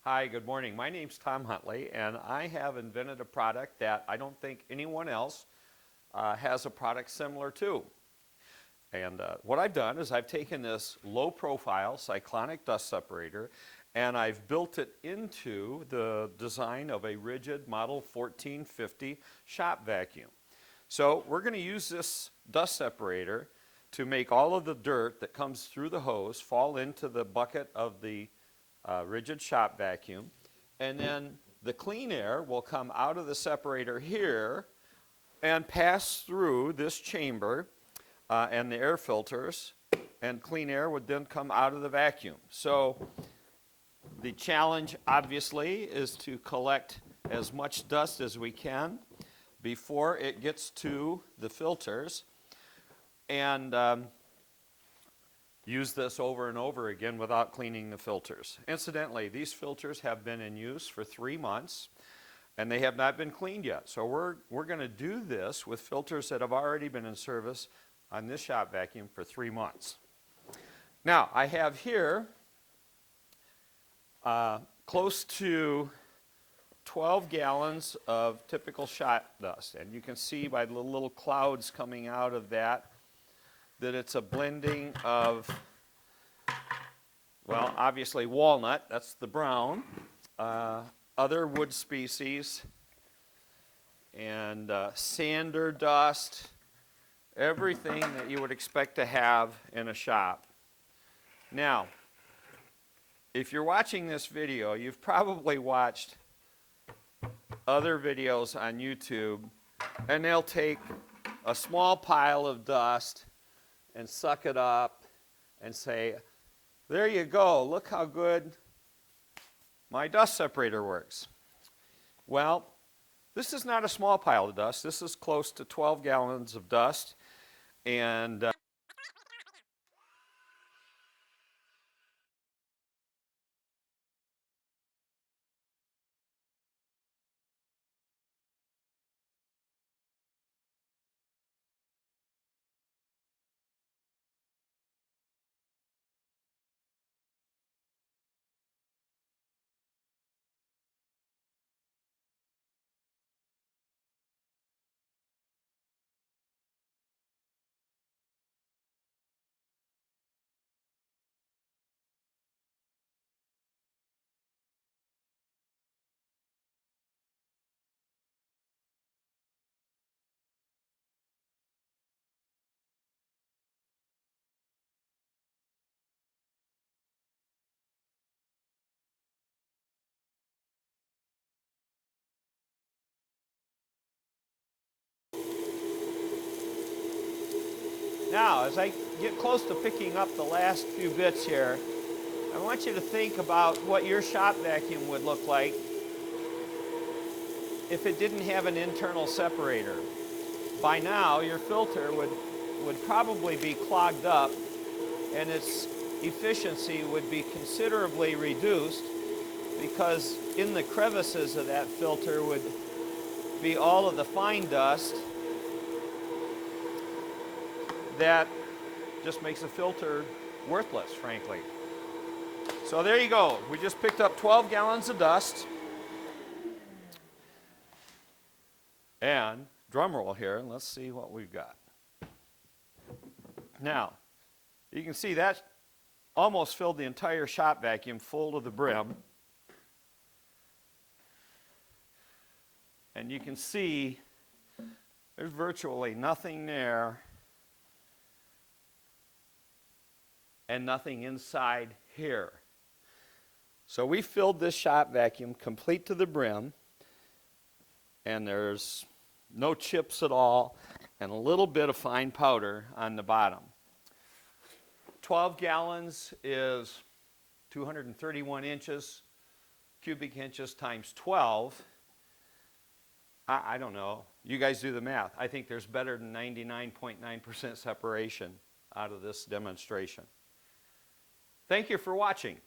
Hi, good morning. My name's Tom Huntley, and I have invented a product that I don't think anyone else has a product similar to. And what I've done is I've taken this low-profile cyclonic dust separator and I've built it into the design of a RIDGID Model 1450 shop vacuum. So we're going to use this dust separator to make all of the dirt that comes through the hose fall into the bucket of the RIDGID shop vacuum, and then the clean air will come out of the separator here and pass through this chamber and the air filters, and clean air would then come out of the vacuum. So the challenge obviously is to collect as much dust as we can before it gets to the filters, and use this over and over again without cleaning the filters. Incidentally, these filters have been in use for 3 months and they have not been cleaned yet. So we're going to do this with filters that have already been in service on this shop vacuum for 3 months. Now, I have here close to 12 gallons of typical shop dust, and you can see by the little clouds coming out of that it's a blending of, well, obviously walnut, that's the brown, other wood species, and sander dust, everything that you would expect to have in a shop. Now, if you're watching this video, you've probably watched other videos on YouTube, and they'll take a small pile of dust and suck it up and say, there you go, look how good my dust separator works. Well, this is not a small pile of dust. This is close to 12 gallons of dust, and now, as I get close to picking up the last few bits here, I want you to think about what your shop vacuum would look like if it didn't have an internal separator. By now, your filter would probably be clogged up and its efficiency would be considerably reduced, because in the crevices of that filter would be all of the fine dust that just makes the filter worthless, frankly. So there you go. We just picked up 12 gallons of dust. And drum roll here, and let's see what we've got. Now, you can see that almost filled the entire shop vacuum full to the brim. And you can see there's virtually nothing there and nothing inside here. So we filled this shop vacuum complete to the brim, and there's no chips at all and a little bit of fine powder on the bottom. 12 gallons is 231 cubic inches times 12. I don't know. You guys do the math. I think there's better than 99.9% separation out of this demonstration. Thank you for watching.